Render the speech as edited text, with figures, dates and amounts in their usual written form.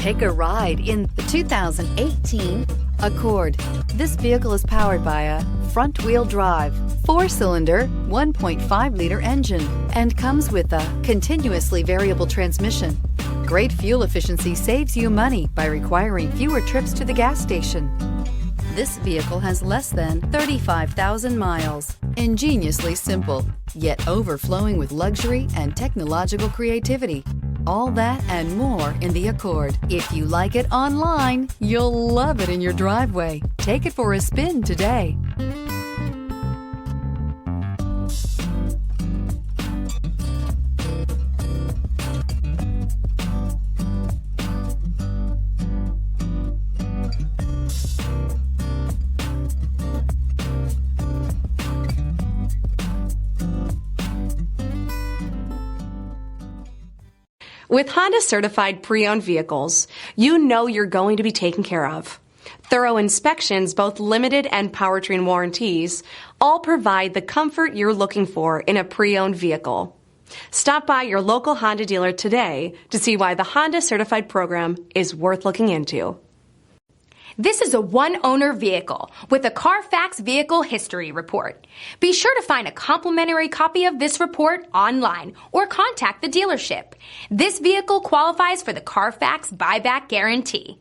Take a ride in the 2018 Accord. This vehicle is powered by a front-wheel drive, 4-cylinder, 1.5-liter engine and comes with a continuously variable transmission. Great fuel efficiency saves you money by requiring fewer trips to the gas station. This vehicle has less than 35,000 miles. Ingeniously simple, yet overflowing with luxury and technological creativity. All that and more in the Accord. If you like it online, you'll love it in your driveway. Take it for a spin today. With Honda certified pre-owned vehicles, you know you're going to be taken care of. Thorough inspections, both limited and powertrain warranties, all provide the comfort you're looking for in a pre-owned vehicle. Stop by your local Honda dealer today to see why the Honda certified program is worth looking into. This is a one-owner vehicle with a Carfax Vehicle History Report. Be sure to find a complimentary copy of this report online or contact the dealership. This vehicle qualifies for the Carfax Buyback Guarantee.